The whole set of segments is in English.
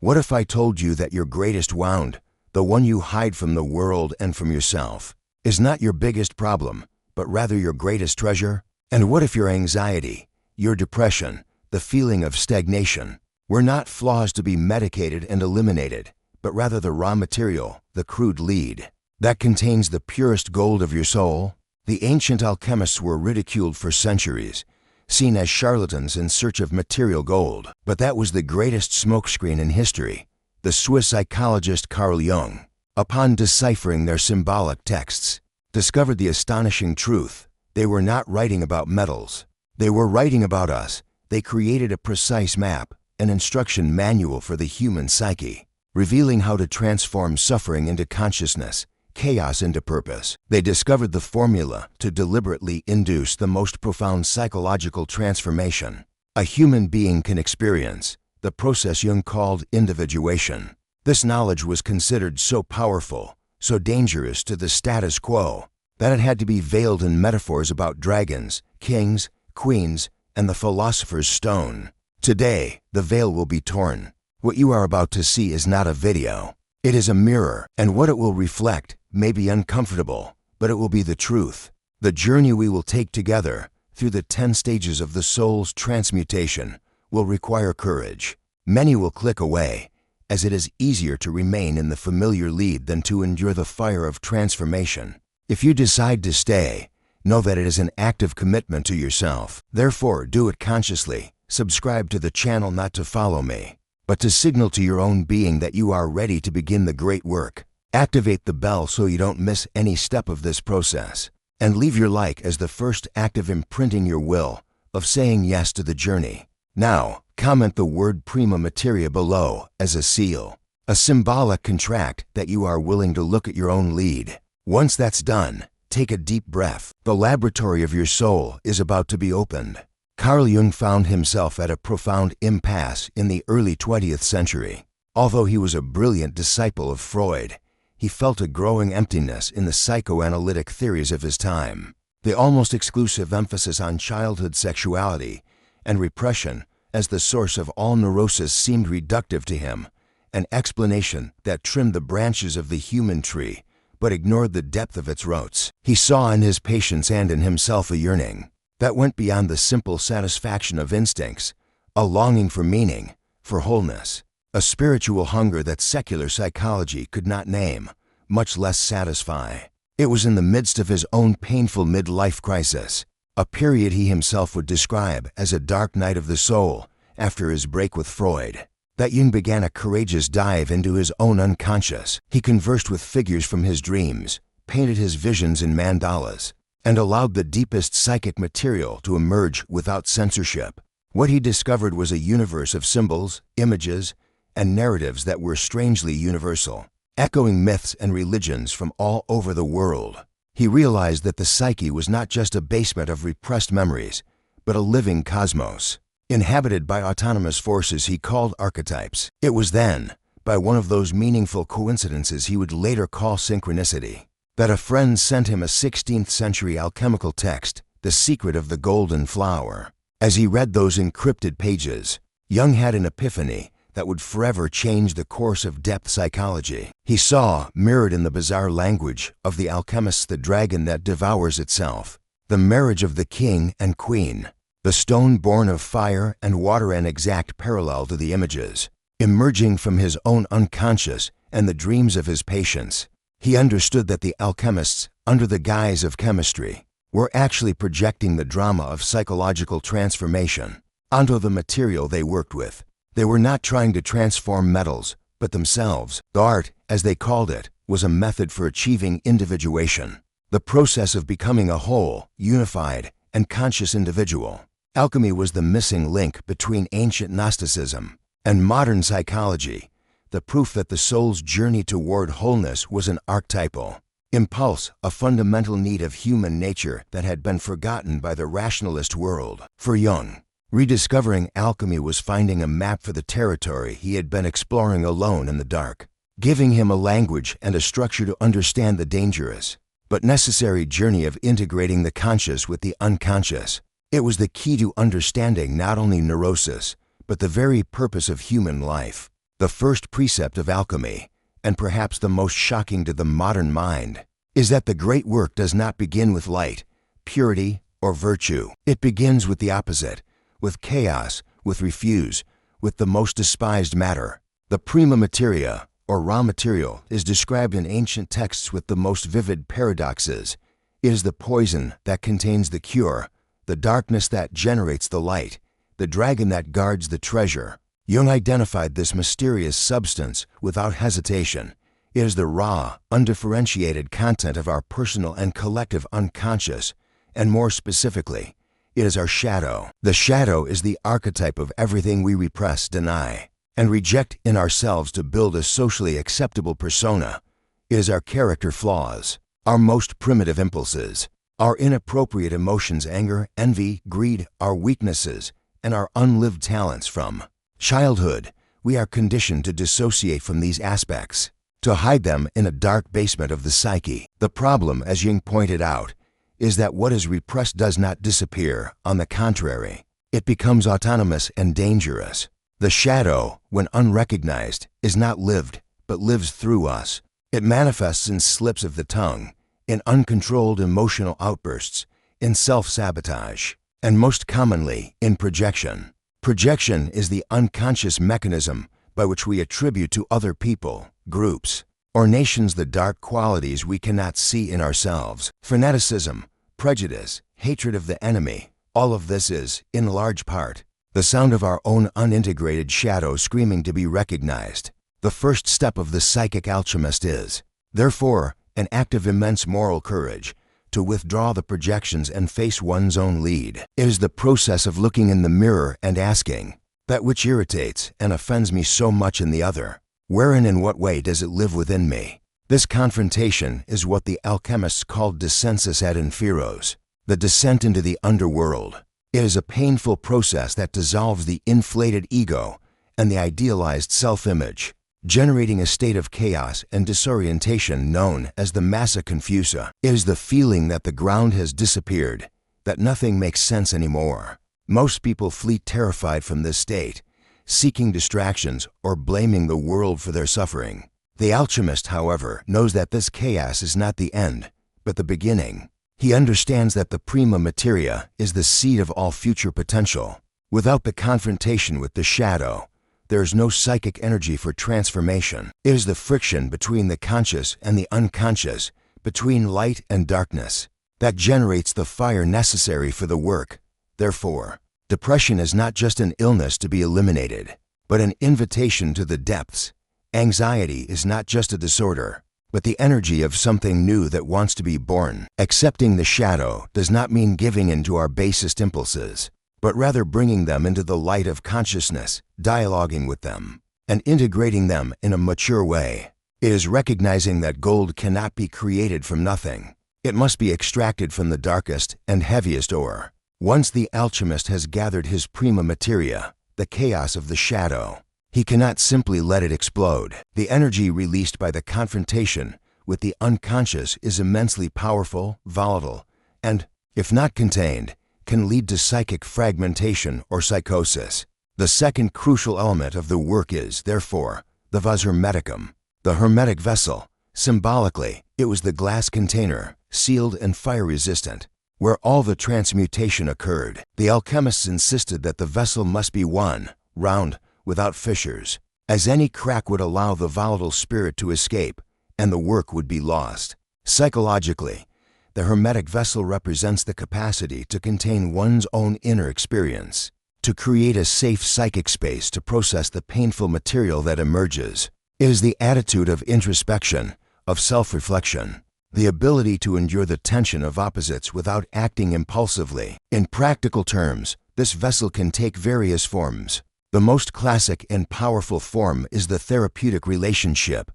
What if I told you that your greatest wound, the one you hide from the world and from yourself, is not your biggest problem, but rather your greatest treasure? And what if your anxiety, your depression, the feeling of stagnation, were not flaws to be medicated and eliminated, but rather the raw material, the crude lead, that contains the purest gold of your soul? The ancient alchemists were ridiculed for centuries, seen as charlatans in search of material gold. But that was the greatest smokescreen in history. The Swiss psychologist Carl Jung, upon deciphering their symbolic texts, discovered the astonishing truth. They were not writing about metals. They were writing about us. They created a precise map, an instruction manual for the human psyche, revealing how to transform suffering into consciousness, chaos into purpose. They discovered the formula to deliberately induce the most profound psychological transformation a human being can experience, the process Jung called individuation. This knowledge was considered so powerful, so dangerous to the status quo, that it had to be veiled in metaphors about dragons, kings, queens, and the philosopher's stone. Today, the veil will be torn. What you are about to see is not a video. It is a mirror, and what it will reflect may be uncomfortable, but it will be the truth. The journey we will take together through the 10 stages of the soul's transmutation will require courage. Many will click away, as it is easier to remain in the familiar lead than to endure the fire of transformation. If you decide to stay, know that it is an active commitment to yourself. Therefore, do it consciously. Subscribe to the channel not to follow me, but to signal to your own being that you are ready to begin the great work. Activate the bell so you don't miss any step of this process. And leave your like as the first act of imprinting your will, of saying yes to the journey. Now, comment the word prima materia below as a seal, a symbolic contract that you are willing to look at your own lead. Once that's done, take a deep breath. The laboratory of your soul is about to be opened. Carl Jung found himself at a profound impasse in the early 20th century. Although he was a brilliant disciple of Freud, he felt a growing emptiness in the psychoanalytic theories of his time. The almost exclusive emphasis on childhood sexuality and repression as the source of all neurosis seemed reductive to him, an explanation that trimmed the branches of the human tree but ignored the depth of its roots. He saw in his patients and in himself a yearning that went beyond the simple satisfaction of instincts, a longing for meaning, for wholeness, a spiritual hunger that secular psychology could not name, much less satisfy. It was in the midst of his own painful midlife crisis, a period he himself would describe as a dark night of the soul after his break with Freud, that Jung began a courageous dive into his own unconscious. He conversed with figures from his dreams, painted his visions in mandalas, and allowed the deepest psychic material to emerge without censorship. What he discovered was a universe of symbols, images, and narratives that were strangely universal, echoing myths and religions from all over the world. He realized that the psyche was not just a basement of repressed memories, but a living cosmos, inhabited by autonomous forces he called archetypes. It was then, by one of those meaningful coincidences he would later call synchronicity, that a friend sent him a 16th century alchemical text, The Secret of the Golden Flower. As he read those encrypted pages, Jung had an epiphany that would forever change the course of depth psychology. He saw, mirrored in the bizarre language of the alchemists, the dragon that devours itself, the marriage of the king and queen, the stone born of fire and water, an exact parallel to the images, emerging from his own unconscious and the dreams of his patients. He understood that the alchemists, under the guise of chemistry, were actually projecting the drama of psychological transformation onto the material they worked with. They were not trying to transform metals, but themselves. The art, as they called it, was a method for achieving individuation, the process of becoming a whole, unified, and conscious individual. Alchemy was the missing link between ancient Gnosticism and modern psychology, the proof that the soul's journey toward wholeness was an archetypal impulse, a fundamental need of human nature that had been forgotten by the rationalist world. For Jung, rediscovering alchemy was finding a map for the territory he had been exploring alone in the dark, giving him a language and a structure to understand the dangerous but necessary journey of integrating the conscious with the unconscious. It was the key to understanding not only neurosis, but the very purpose of human life. The first precept of alchemy, and perhaps the most shocking to the modern mind, is that the great work does not begin with light, purity, or virtue. It begins with the opposite, with chaos, with refuse, with the most despised matter. The prima materia, or raw material, is described in ancient texts with the most vivid paradoxes. It is the poison that contains the cure, the darkness that generates the light, the dragon that guards the treasure. Jung identified this mysterious substance without hesitation. It is the raw, undifferentiated content of our personal and collective unconscious, and more specifically, it is our shadow. The shadow is the archetype of everything we repress, deny, and reject in ourselves to build a socially acceptable persona. It is our character flaws, our most primitive impulses, our inappropriate emotions, anger, envy, greed, our weaknesses, and our unlived talents. From childhood, we are conditioned to dissociate from these aspects, to hide them in a dark basement of the psyche. The problem, as Jung pointed out, is that what is repressed does not disappear. On the contrary, it becomes autonomous and dangerous. The shadow, when unrecognized, is not lived, but lives through us. It manifests in slips of the tongue, in uncontrolled emotional outbursts, in self-sabotage, and most commonly, in projection. Projection is the unconscious mechanism by which we attribute to other people, groups, or nations the dark qualities we cannot see in ourselves. Fanaticism, prejudice, hatred of the enemy, all of this is, in large part, the sound of our own unintegrated shadow screaming to be recognized. The first step of the psychic alchemist is, therefore, an act of immense moral courage, to withdraw the projections and face one's own lead. It is the process of looking in the mirror and asking, that which irritates and offends me so much in the other, where and in what way does it live within me? This confrontation is what the alchemists called descensus ad inferos, the descent into the underworld. It is a painful process that dissolves the inflated ego and the idealized self-image, generating a state of chaos and disorientation known as the massa confusa. It is the feeling that the ground has disappeared, that nothing makes sense anymore. Most people flee terrified from this state, seeking distractions or blaming the world for their suffering. The alchemist, however, knows that this chaos is not the end, but the beginning. He understands that the prima materia is the seed of all future potential. Without the confrontation with the shadow, there is no psychic energy for transformation. It is the friction between the conscious and the unconscious, between light and darkness, that generates the fire necessary for the work. Therefore, depression is not just an illness to be eliminated, but an invitation to the depths. Anxiety is not just a disorder, but the energy of something new that wants to be born. Accepting the shadow does not mean giving in to our basest impulses, but rather bringing them into the light of consciousness, dialoguing with them, and integrating them in a mature way. It is recognizing that gold cannot be created from nothing. It must be extracted from the darkest and heaviest ore. Once the alchemist has gathered his prima materia, the chaos of the shadow, he cannot simply let it explode. The energy released by the confrontation with the unconscious is immensely powerful, volatile, and, if not contained, can lead to psychic fragmentation or psychosis. The second crucial element of the work is, therefore, the vas hermeticum, the hermetic vessel. Symbolically, it was the glass container, sealed and fire-resistant, where all the transmutation occurred. The alchemists insisted that the vessel must be one, round, without fissures, as any crack would allow the volatile spirit to escape, and the work would be lost. Psychologically, the hermetic vessel represents the capacity to contain one's own inner experience, to create a safe psychic space to process the painful material that emerges. It is the attitude of introspection, of self-reflection, the ability to endure the tension of opposites without acting impulsively. In practical terms, this vessel can take various forms. The most classic and powerful form is the therapeutic relationship,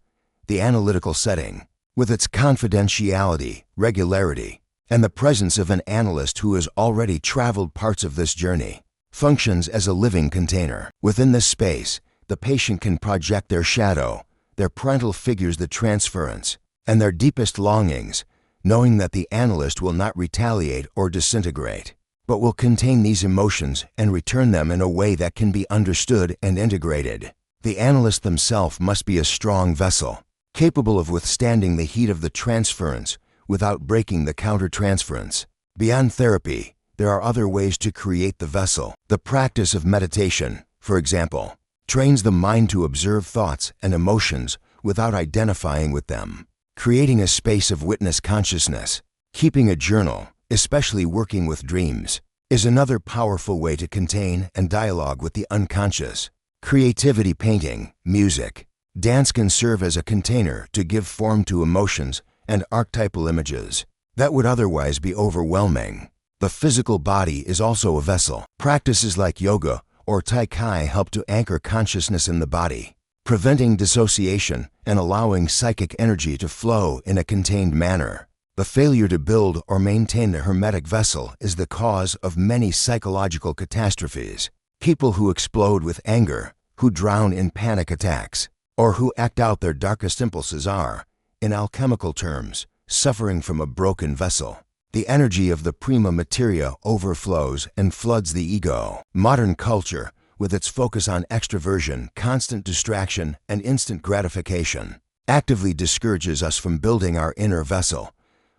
the analytical setting, with its confidentiality, regularity, and the presence of an analyst who has already traveled parts of this journey, functions as a living container. Within this space, the patient can project their shadow, their parental figures, the transference, and their deepest longings, knowing that the analyst will not retaliate or disintegrate, but will contain these emotions and return them in a way that can be understood and integrated. The analyst themselves must be a strong vessel, capable of withstanding the heat of the transference without breaking the countertransference. Beyond therapy, there are other ways to create the vessel. The practice of meditation, for example, trains the mind to observe thoughts and emotions without identifying with them, creating a space of witness consciousness. Keeping a journal, especially working with dreams, is another powerful way to contain and dialogue with the unconscious. Creativity, painting, music, dance can serve as a container to give form to emotions and archetypal images that would otherwise be overwhelming. The physical body is also a vessel. Practices like yoga or tai chi help to anchor consciousness in the body, preventing dissociation and allowing psychic energy to flow in a contained manner. The failure to build or maintain a hermetic vessel is the cause of many psychological catastrophes. People who explode with anger, who drown in panic attacks, or who act out their darkest impulses are, in alchemical terms, suffering from a broken vessel. The energy of the prima materia overflows and floods the ego. Modern culture, with its focus on extroversion, constant distraction, and instant gratification, actively discourages us from building our inner vessel.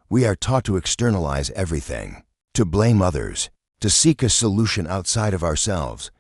We are taught to externalize everything, to blame others, to seek a solution outside of ourselves.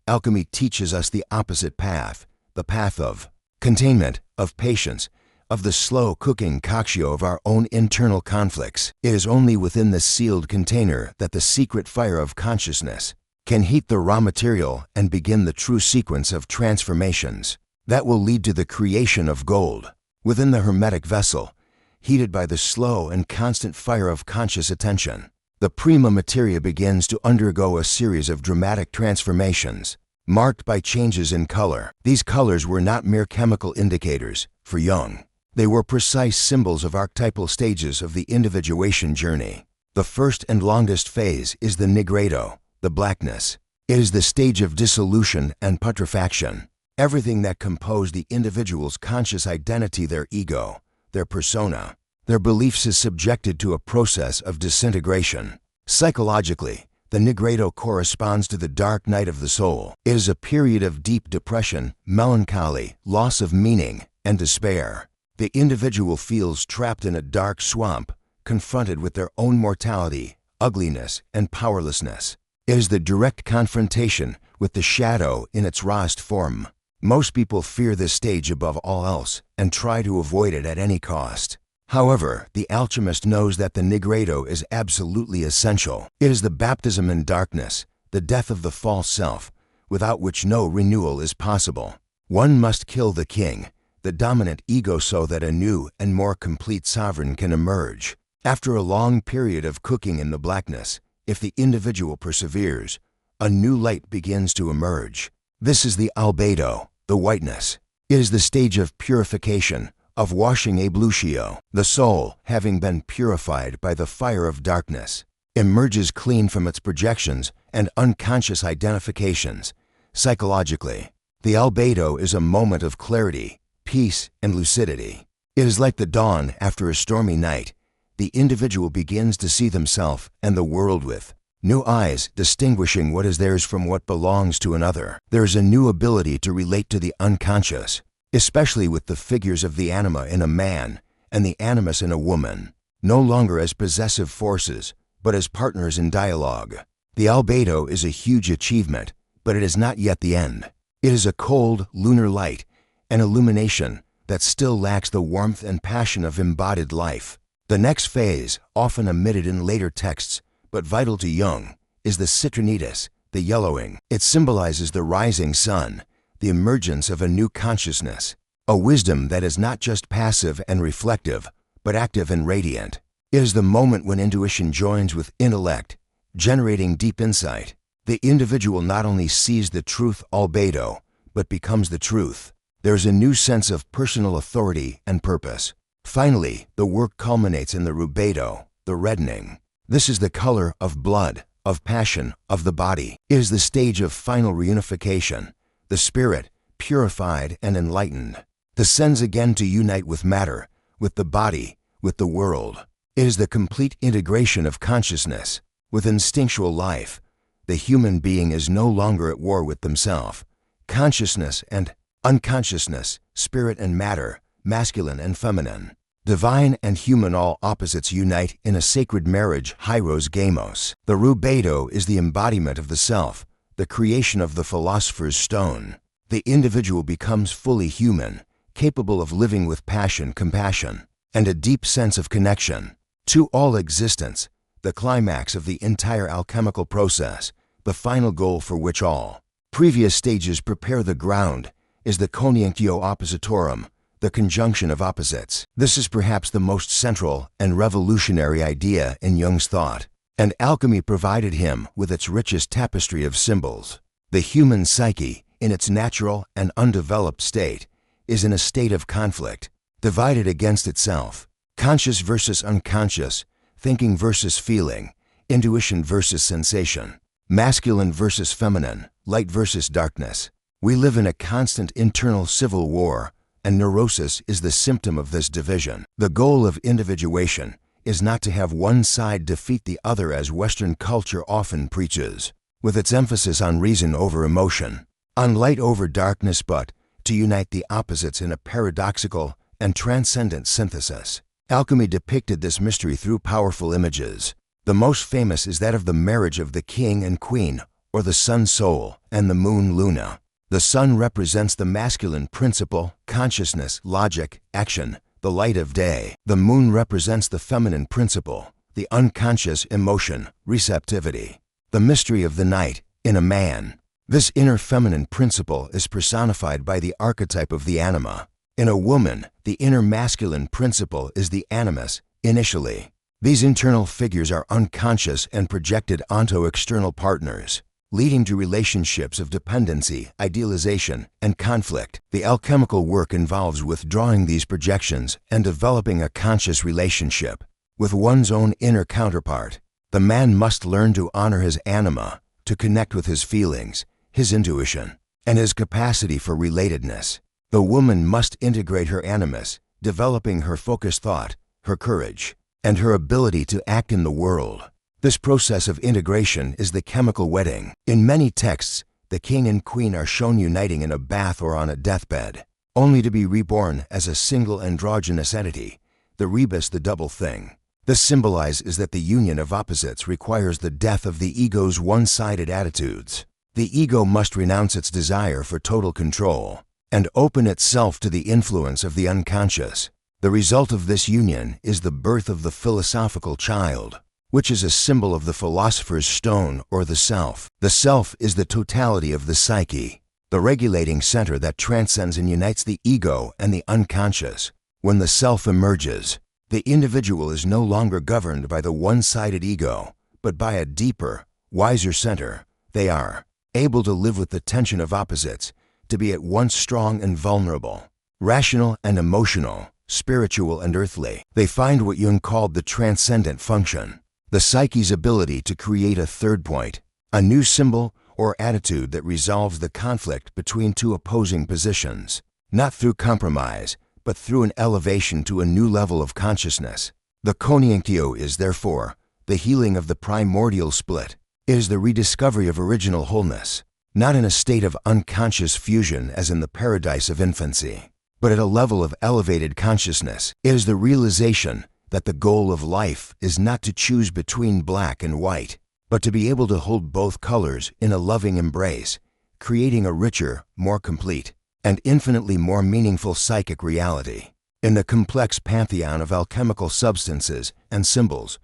Alchemy teaches us the opposite path, the path of containment, of patience, of the slow cooking coccio of our own internal conflicts. It is only within the sealed container that the secret fire of consciousness can heat the raw material and begin the true sequence of transformations that will lead to the creation of gold. Within the hermetic vessel, heated by the slow and constant fire of conscious attention, the prima materia begins to undergo a series of dramatic transformations, marked by changes in color. These colors were not mere chemical indicators, for Jung. They were precise symbols of archetypal stages of the individuation journey. The first and longest phase is the nigredo, the blackness. It is the stage of dissolution and putrefaction. Everything that composed the individual's conscious identity, their ego, their persona, their beliefs, is subjected to a process of disintegration. Psychologically, the nigredo corresponds to the dark night of the soul. It is a period of deep depression, melancholy, loss of meaning, and despair. The individual feels trapped in a dark swamp, confronted with their own mortality, ugliness, and powerlessness. It is the direct confrontation with the shadow in its rawest form. Most people fear this stage above all else and try to avoid it at any cost. However, the alchemist knows that the nigredo is absolutely essential. It is the baptism in darkness, the death of the false self, without which no renewal is possible. One must kill the king, the dominant ego, so that a new and more complete sovereign can emerge. After a long period of cooking in the blackness, if the individual perseveres, a new light begins to emerge. This is the albedo, the whiteness. It is the stage of purification, of washing eblutio. The soul, having been purified by the fire of darkness, emerges clean from its projections and unconscious identifications. Psychologically, the albedo is a moment of clarity, peace, and lucidity. It is like the dawn after a stormy night. The individual begins to see themselves and the world with new eyes, distinguishing what is theirs from what belongs to another. There is a new ability to relate to the unconscious, especially with the figures of the anima in a man and the animus in a woman, no longer as possessive forces, but as partners in dialogue. The albedo is a huge achievement, but it is not yet the end. It is a cold, lunar light, an illumination that still lacks the warmth and passion of embodied life. The next phase, often omitted in later texts, but vital to Jung, is the citrinitas, the yellowing. It symbolizes the rising sun, the emergence of a new consciousness, a wisdom that is not just passive and reflective, but active and radiant. It is the moment when intuition joins with intellect, generating deep insight. The individual not only sees the truth albedo, but becomes the truth. There is a new sense of personal authority and purpose. Finally, the work culminates in the rubedo, the reddening. This is the color of blood, of passion, of the body. It is the stage of final reunification. The spirit, purified and enlightened, descends again to unite with matter, with the body, with the world. It is the complete integration of consciousness with instinctual life. The human being is no longer at war with themselves. Consciousness and Unconsciousness, spirit and matter, masculine and feminine. Divine and human, all opposites unite in a sacred marriage, hieros gamos. The rubedo is the embodiment of the self, the creation of the philosopher's stone. The individual becomes fully human, capable of living with passion, compassion, and a deep sense of connection to all existence, the climax of the entire alchemical process, the final goal for which all previous stages prepare the ground, is the coniunctio oppositorum, the conjunction of opposites. This is perhaps the most central and revolutionary idea in Jung's thought, and alchemy provided him with its richest tapestry of symbols. The human psyche, in its natural and undeveloped state, is in a state of conflict, divided against itself. Conscious versus unconscious, thinking versus feeling, intuition versus sensation, masculine versus feminine, light versus darkness. We live in a constant internal civil war, and neurosis is the symptom of this division. The goal of individuation is not to have one side defeat the other as Western culture often preaches, with its emphasis on reason over emotion, on light over darkness, but to unite the opposites in a paradoxical and transcendent synthesis. Alchemy depicted this mystery through powerful images. The most famous is that of the marriage of the king and queen, or the sun-soul, and the moon-luna. The sun represents the masculine principle, consciousness, logic, action, the light of day. The moon represents the feminine principle, the unconscious emotion, receptivity. The mystery of the night, in a man. This inner feminine principle is personified by the archetype of the anima. In a woman, the inner masculine principle is the animus, initially. These internal figures are unconscious and projected onto external partners, leading to relationships of dependency, idealization, and conflict. The alchemical work involves withdrawing these projections and developing a conscious relationship with one's own inner counterpart. The man must learn to honor his anima, to connect with his feelings, his intuition, and his capacity for relatedness. The woman must integrate her animus, developing her focused thought, her courage, and her ability to act in the world. This process of integration is the chemical wedding. In many texts, the king and queen are shown uniting in a bath or on a deathbed, only to be reborn as a single androgynous entity, the rebus, the double thing. This symbolizes that the union of opposites requires the death of the ego's one-sided attitudes. The ego must renounce its desire for total control and open itself to the influence of the unconscious. The result of this union is the birth of the philosophical child, which is a symbol of the philosopher's stone or the self. The self is the totality of the psyche, the regulating center that transcends and unites the ego and the unconscious. When the self emerges, the individual is no longer governed by the one-sided ego, but by a deeper, wiser center. They are able to live with the tension of opposites, to be at once strong and vulnerable, rational and emotional, spiritual and earthly. They find what Jung called the transcendent function, the psyche's ability to create a third point, a new symbol or attitude that resolves the conflict between two opposing positions, not through compromise, but through an elevation to a new level of consciousness. The coniunctio is, therefore, the healing of the primordial split. It is the rediscovery of original wholeness, not in a state of unconscious fusion as in the paradise of infancy, but at a level of elevated consciousness. It is the realization that the goal of life is not to choose between black and white, but to be able to hold both colors in a loving embrace, creating a richer, more complete, and infinitely more meaningful psychic reality. In the complex pantheon of alchemical substances and symbols,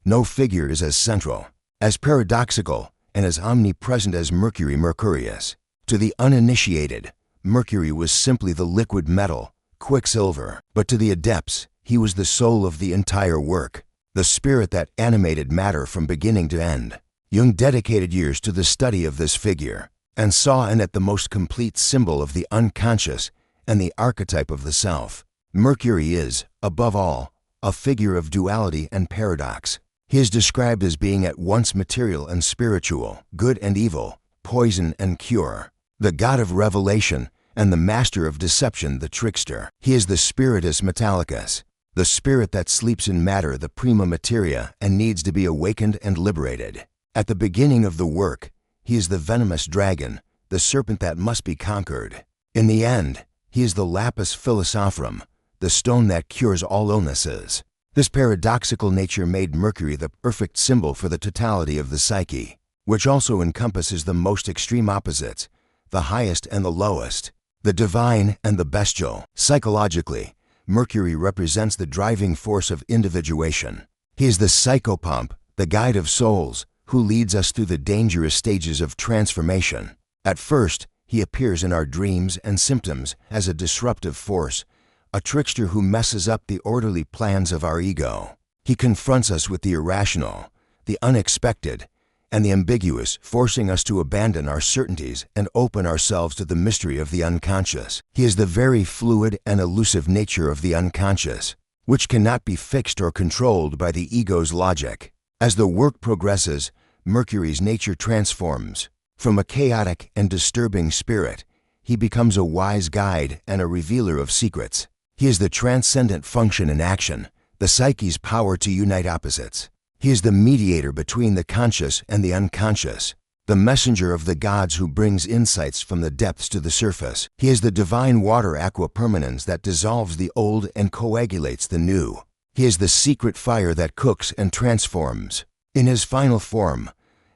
no figure is as central, as paradoxical, and as omnipresent as Mercury Mercurius. To the uninitiated, Mercury was simply the liquid metal, quicksilver, but to the adepts, he was the soul of the entire work, the spirit that animated matter from beginning to end. Jung dedicated years to the study of this figure, and saw in it the most complete symbol of the unconscious and the archetype of the self. Mercury is, above all, a figure of duality and paradox. He is described as being at once material and spiritual, good and evil, poison and cure, the god of revelation and the master of deception, the trickster. He is the spiritus metallicus, the spirit that sleeps in matter, the prima materia, and needs to be awakened and liberated. At the beginning of the work, he is the venomous dragon, the serpent that must be conquered. In the end, he is the lapis philosophorum, the stone that cures all illnesses. This paradoxical nature made Mercury the perfect symbol for the totality of the psyche, which also encompasses the most extreme opposites, the highest and the lowest, the divine and the bestial. Psychologically, Mercury represents the driving force of individuation. He is the psychopomp, the guide of souls, who leads us through the dangerous stages of transformation. At first, he appears in our dreams and symptoms as a disruptive force, a trickster who messes up the orderly plans of our ego. He confronts us with the irrational, the unexpected, and the ambiguous, forcing us to abandon our certainties and open ourselves to the mystery of the unconscious. He is the very fluid and elusive nature of the unconscious, which cannot be fixed or controlled by the ego's logic. As the work progresses, Mercury's nature transforms. From a chaotic and disturbing spirit, he becomes a wise guide and a revealer of secrets. He is the transcendent function in action, the psyche's power to unite opposites. He is the mediator between the conscious and the unconscious, the messenger of the gods who brings insights from the depths to the surface. He is the divine water aqua permanens that dissolves the old and coagulates the new. He is the secret fire that cooks and transforms. In his final form,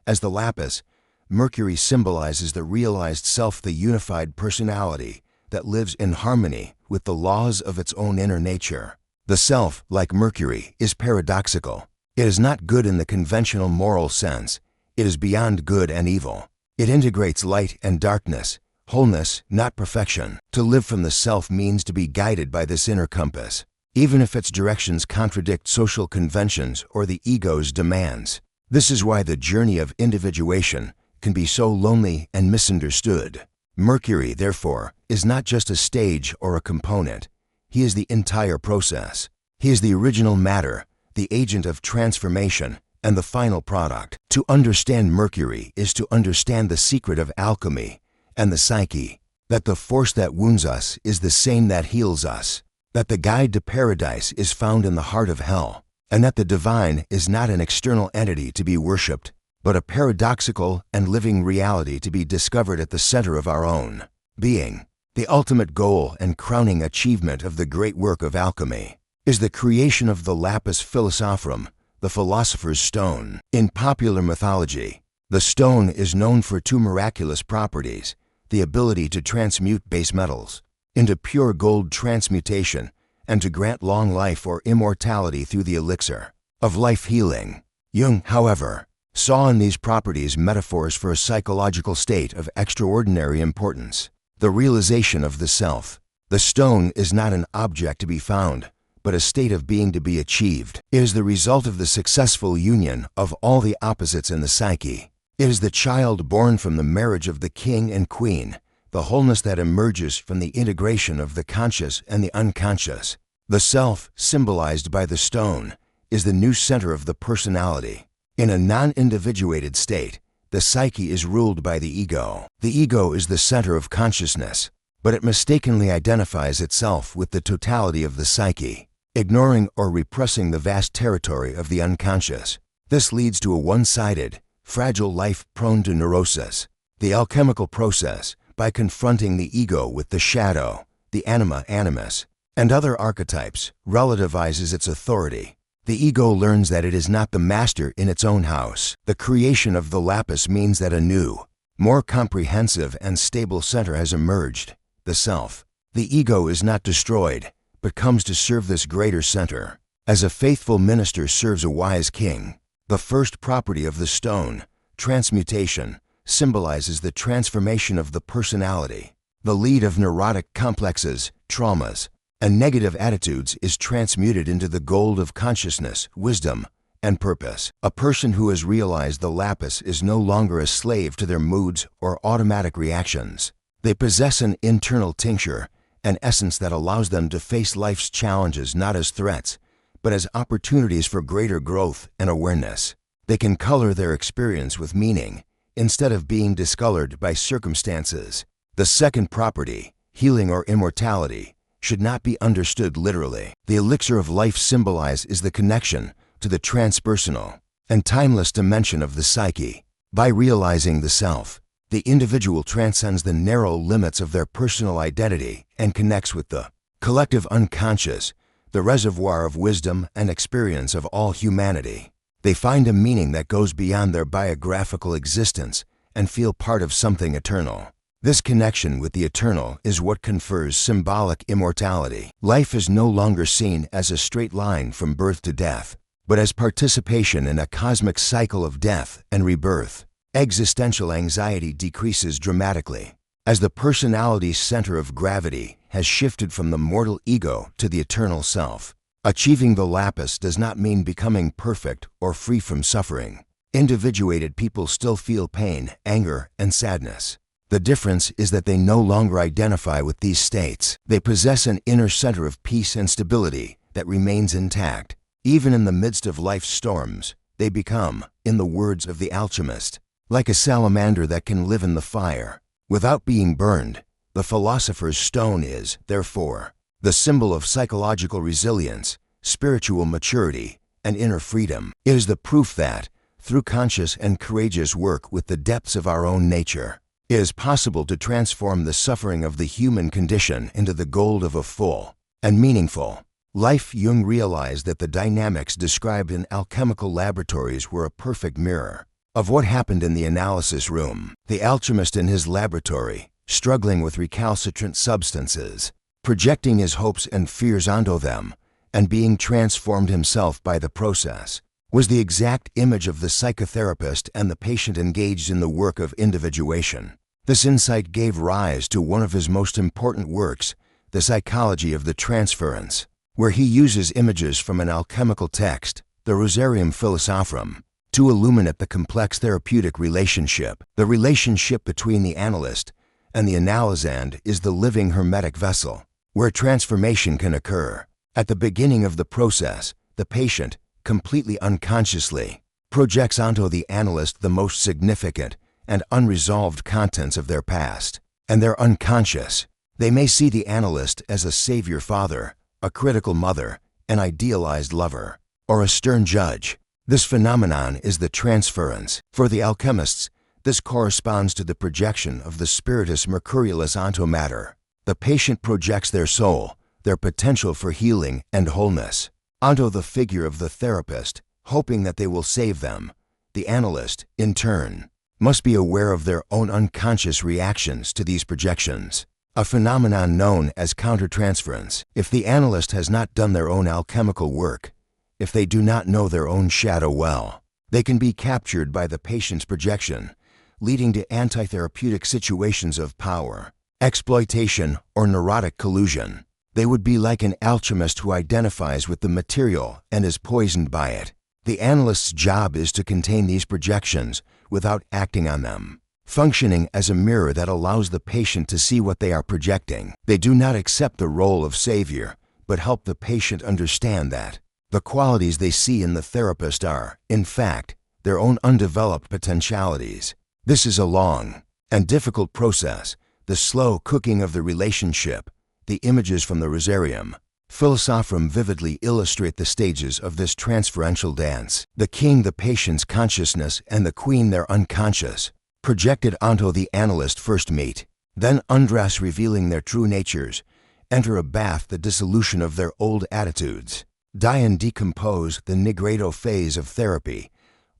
as the lapis, Mercury symbolizes the realized self, the unified personality that lives in harmony with the laws of its own inner nature. The self, like Mercury, is paradoxical. It is not good in the conventional moral sense. It is beyond good and evil. It integrates light and darkness, wholeness, not perfection. To live from the self means to be guided by this inner compass, even if its directions contradict social conventions or the ego's demands. This is why the journey of individuation can be so lonely and misunderstood. Mercury, therefore, is not just a stage or a component. He is the entire process. He is the original matter, the agent of transformation, and the final product. To understand Mercury is to understand the secret of alchemy and the psyche, that the force that wounds us is the same that heals us, that the guide to paradise is found in the heart of hell, and that the divine is not an external entity to be worshipped, but a paradoxical and living reality to be discovered at the center of our own being. The ultimate goal and crowning achievement of the great work of alchemy is the creation of the lapis philosophorum, the philosopher's stone. In popular mythology, the stone is known for two miraculous properties: the ability to transmute base metals into pure gold transmutation and to grant long life or immortality through the elixir of life healing. Jung, however, saw in these properties metaphors for a psychological state of extraordinary importance, the realization of the self. The stone is not an object to be found, but a state of being to be achieved. It is the result of the successful union of all the opposites in the psyche. It is the child born from the marriage of the king and queen, the wholeness that emerges from the integration of the conscious and the unconscious. The self, symbolized by the stone, is the new center of the personality. In a non-individuated state, the psyche is ruled by the ego. The ego is the center of consciousness, but it mistakenly identifies itself with the totality of the psyche, ignoring or repressing the vast territory of the unconscious. This leads to a one-sided, fragile life prone to neurosis. The alchemical process, by confronting the ego with the shadow, the anima animus, and other archetypes, relativizes its authority. The ego learns that it is not the master in its own house. The creation of the lapis means that a new, more comprehensive and stable center has emerged, the self. The ego is not destroyed, but comes to serve this greater center. As a faithful minister serves a wise king, the first property of the stone, transmutation, symbolizes the transformation of the personality. The lead of neurotic complexes, traumas, and negative attitudes is transmuted into the gold of consciousness, wisdom, and purpose. A person who has realized the lapis is no longer a slave to their moods or automatic reactions. They possess an internal tincture, an essence that allows them to face life's challenges not as threats, but as opportunities for greater growth and awareness. They can color their experience with meaning, instead of being discolored by circumstances. The second property, healing or immortality, should not be understood literally. The elixir of life symbolizes the connection to the transpersonal and timeless dimension of the psyche. By realizing the self, The individual transcends the narrow limits of their personal identity and connects with the collective unconscious, the reservoir of wisdom and experience of all humanity. They find a meaning that goes beyond their biographical existence and feel part of something eternal. This connection with the eternal is what confers symbolic immortality. Life is no longer seen as a straight line from birth to death, but as participation in a cosmic cycle of death and rebirth. Existential anxiety decreases dramatically as the personality's center of gravity has shifted from the mortal ego to the eternal self. Achieving the lapis does not mean becoming perfect or free from suffering. Individuated people still feel pain, anger, and sadness. The difference is that they no longer identify with these states. They possess an inner center of peace and stability that remains intact. Even in the midst of life's storms, they become, in the words of the alchemist, like a salamander that can live in the fire without being burned. The philosopher's stone is, therefore, the symbol of psychological resilience, spiritual maturity, and inner freedom. It is the proof that, through conscious and courageous work with the depths of our own nature, it is possible to transform the suffering of the human condition into the gold of a full and meaningful life. Jung realized that the dynamics described in alchemical laboratories were a perfect mirror of what happened in the analysis room. The alchemist in his laboratory, struggling with recalcitrant substances, projecting his hopes and fears onto them, and being transformed himself by the process, was the exact image of the psychotherapist and the patient engaged in the work of individuation. This insight gave rise to one of his most important works, The Psychology of the Transference, where he uses images from an alchemical text, the Rosarium Philosophorum, to illuminate the complex therapeutic relationship. The relationship between the analyst and the analysand is the living hermetic vessel, where transformation can occur. At the beginning of the process, the patient, completely unconsciously, projects onto the analyst the most significant and unresolved contents of their past, and they're unconscious. They may see the analyst as a savior father, a critical mother, an idealized lover, or a stern judge. This phenomenon is the transference. For the alchemists, this corresponds to the projection of the spiritus mercurialis onto matter. The patient projects their soul, their potential for healing and wholeness, onto the figure of the therapist, hoping that they will save them. The analyst, in turn, must be aware of their own unconscious reactions to these projections, a phenomenon known as countertransference. If the analyst has not done their own alchemical work, if they do not know their own shadow well, they can be captured by the patient's projection, leading to anti-therapeutic situations of power, exploitation, or neurotic collusion. They would be like an alchemist who identifies with the material and is poisoned by it. The analyst's job is to contain these projections without acting on them, functioning as a mirror that allows the patient to see what they are projecting. They do not accept the role of savior, but help the patient understand that the qualities they see in the therapist are, in fact, their own undeveloped potentialities. This is a long and difficult process, the slow cooking of the relationship. The images from the Rosarium Philosophorum vividly illustrate the stages of this transferential dance. The king, the patient's consciousness, and the queen, their unconscious, projected onto the analyst, first meet, then undress, revealing their true natures, enter a bath, the dissolution of their old attitudes, die and decompose, the nigredo phase of therapy,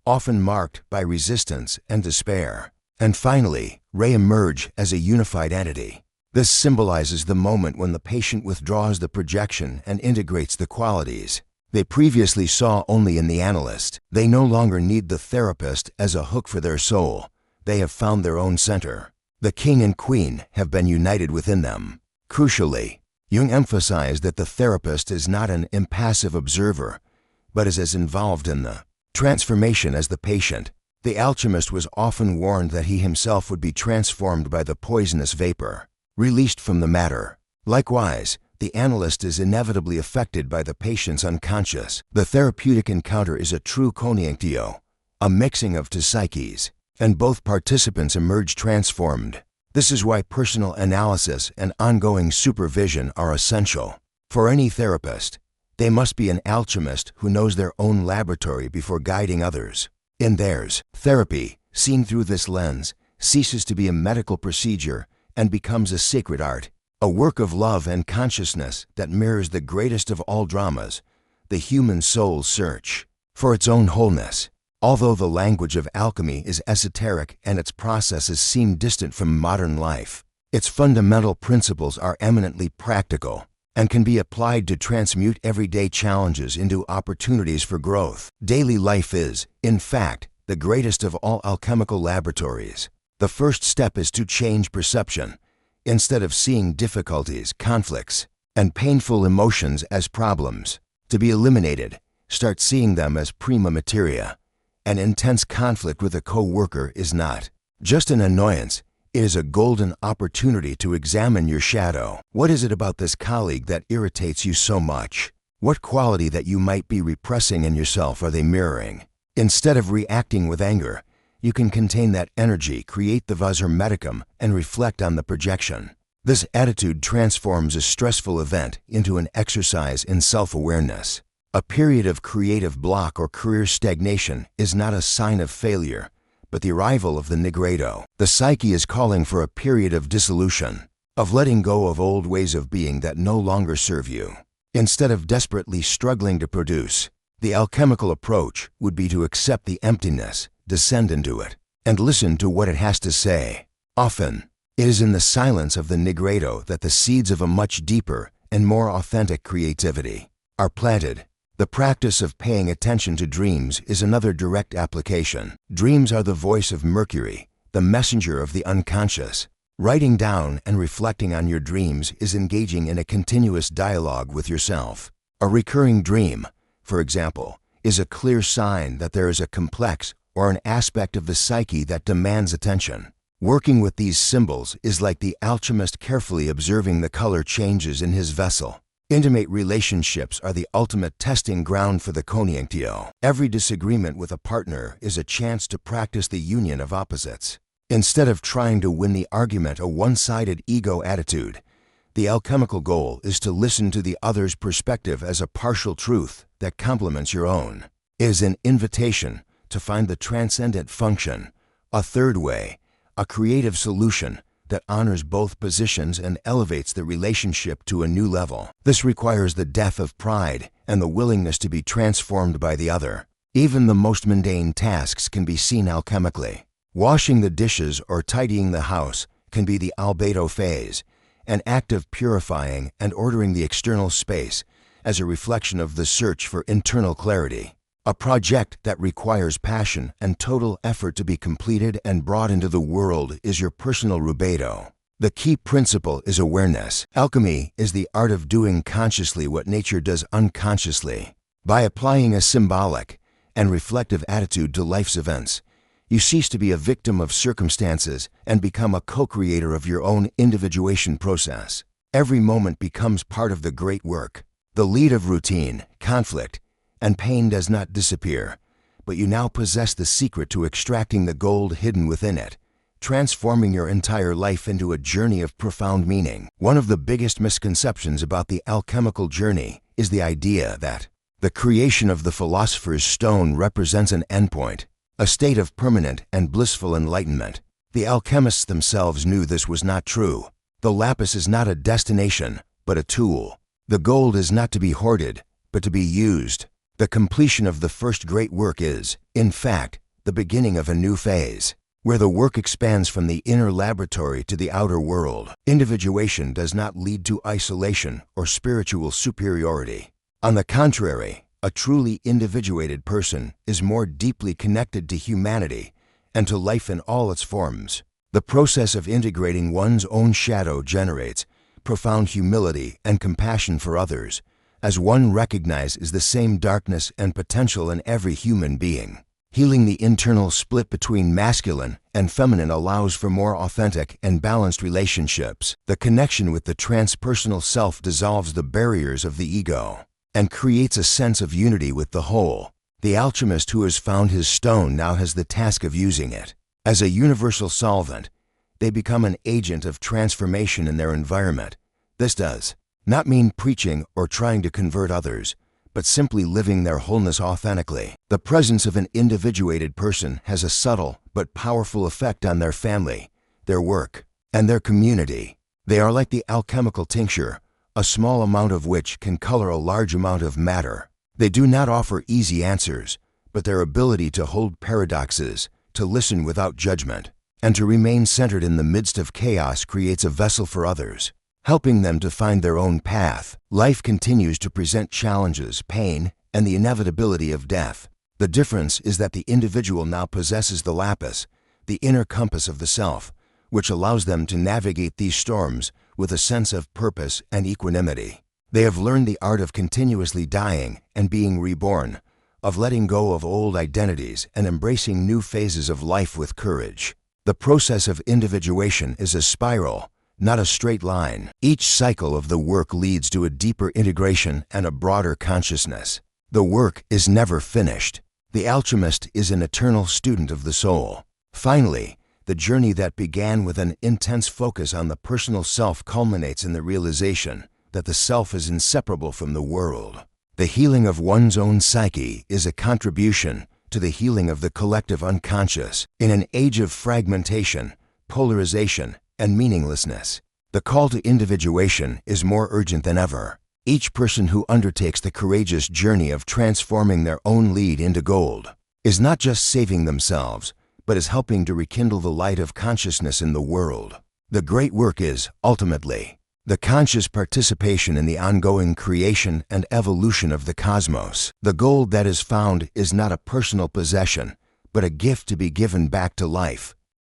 often marked by resistance and despair, and finally re-emerge as a unified entity. This symbolizes the moment when the patient withdraws the projection and integrates the qualities they previously saw only in the analyst. They no longer need the therapist as a hook for their soul. They have found their own center. The king and queen have been united within them. Crucially, Jung emphasized that the therapist is not an impassive observer, but is as involved in the transformation as the patient. The alchemist was often warned that he himself would be transformed by the poisonous vapor released from the matter. Likewise, the analyst is inevitably affected by the patient's unconscious. The therapeutic encounter is a true coniunctio, a mixing of two psyches, and both participants emerge transformed. This is why personal analysis and ongoing supervision are essential. For any therapist, they must be an alchemist who knows their own laboratory before guiding others in theirs. Therapy, seen through this lens, ceases to be a medical procedure and becomes a sacred art, a work of love and consciousness that mirrors the greatest of all dramas, the human soul's search for its own wholeness. Although the language of alchemy is esoteric and its processes seem distant from modern life, its fundamental principles are eminently practical and can be applied to transmute everyday challenges into opportunities for growth. Daily life is, in fact, the greatest of all alchemical laboratories. The first step is to change perception. Instead of seeing difficulties, conflicts, and painful emotions as problems to be eliminated, start seeing them as prima materia. An intense conflict with a co-worker is not just an annoyance, it is a golden opportunity to examine your shadow. What is it about this colleague that irritates you so much? What quality that you might be repressing in yourself are they mirroring? Instead of reacting with anger, you can contain that energy, create the vas hermeticum, and reflect on the projection. This attitude transforms a stressful event into an exercise in self-awareness. A period of creative block or career stagnation is not a sign of failure, but the arrival of the nigredo. The psyche is calling for a period of dissolution, of letting go of old ways of being that no longer serve you. Instead of desperately struggling to produce, the alchemical approach would be to accept the emptiness, descend into it, and listen to what it has to say. Often, it is in the silence of the nigredo that the seeds of a much deeper and more authentic creativity are planted. The practice of paying attention to dreams is another direct application. Dreams are the voice of Mercury, the messenger of the unconscious. Writing down and reflecting on your dreams is engaging in a continuous dialogue with yourself. A recurring dream, for example, is a clear sign that there is a complex or an aspect of the psyche that demands attention. Working with these symbols is like the alchemist carefully observing the color changes in his vessel. Intimate relationships are the ultimate testing ground for the coniunctio. Every disagreement with a partner is a chance to practice the union of opposites. Instead of trying to win the argument, a one-sided ego attitude, the alchemical goal is to listen to the other's perspective as a partial truth that complements your own. It is an invitation to find the transcendent function, a third way, a creative solution that honors both positions and elevates the relationship to a new level. This requires the death of pride and the willingness to be transformed by the other. Even the most mundane tasks can be seen alchemically. Washing the dishes or tidying the house can be the albedo phase, an act of purifying and ordering the external space as a reflection of the search for internal clarity. A project that requires passion and total effort to be completed and brought into the world is your personal rubedo. The key principle is awareness. Alchemy is the art of doing consciously what nature does unconsciously. By applying a symbolic and reflective attitude to life's events, you cease to be a victim of circumstances and become a co-creator of your own individuation process. Every moment becomes part of the great work. The lead of routine, conflict, and pain does not disappear, but you now possess the secret to extracting the gold hidden within it, transforming your entire life into a journey of profound meaning. One of the biggest misconceptions about the alchemical journey is the idea that the creation of the philosopher's stone represents an endpoint, a state of permanent and blissful enlightenment. The alchemists themselves knew this was not true. The lapis is not a destination, but a tool. The gold is not to be hoarded, but to be used. The completion of the first great work is, in fact, the beginning of a new phase, where the work expands from the inner laboratory to the outer world. Individuation does not lead to isolation or spiritual superiority. On the contrary, a truly individuated person is more deeply connected to humanity and to life in all its forms. The process of integrating one's own shadow generates profound humility and compassion for others, as one recognizes the same darkness and potential in every human being. Healing the internal split between masculine and feminine allows for more authentic and balanced relationships. The connection with the transpersonal self dissolves the barriers of the ego and creates a sense of unity with the whole. The alchemist who has found his stone now has the task of using it. As a universal solvent, they become an agent of transformation in their environment. This does not mean preaching or trying to convert others, but simply living their wholeness authentically. The presence of an individuated person has a subtle but powerful effect on their family, their work, and their community. They are like the alchemical tincture, a small amount of which can color a large amount of matter. They do not offer easy answers, but their ability to hold paradoxes, to listen without judgment, and to remain centered in the midst of chaos creates a vessel for others, helping them to find their own path. Life continues to present challenges, pain, and the inevitability of death. The difference is that the individual now possesses the lapis, the inner compass of the self, which allows them to navigate these storms with a sense of purpose and equanimity. They have learned the art of continuously dying and being reborn, of letting go of old identities and embracing new phases of life with courage. The process of individuation is a spiral, not a straight line. Each cycle of the work leads to a deeper integration and a broader consciousness. The work is never finished. The alchemist is an eternal student of the soul. Finally, the journey that began with an intense focus on the personal self culminates in the realization that the self is inseparable from the world. The healing of one's own psyche is a contribution to the healing of the collective unconscious. In an age of fragmentation, polarization, and meaninglessness, the call to individuation is more urgent than ever. Each person who undertakes the courageous journey of transforming their own lead into gold is not just saving themselves, but is helping to rekindle the light of consciousness in the world. The great work is, ultimately, the conscious participation in the ongoing creation and evolution of the cosmos. The gold that is found is not a personal possession, but a gift to be given back to life,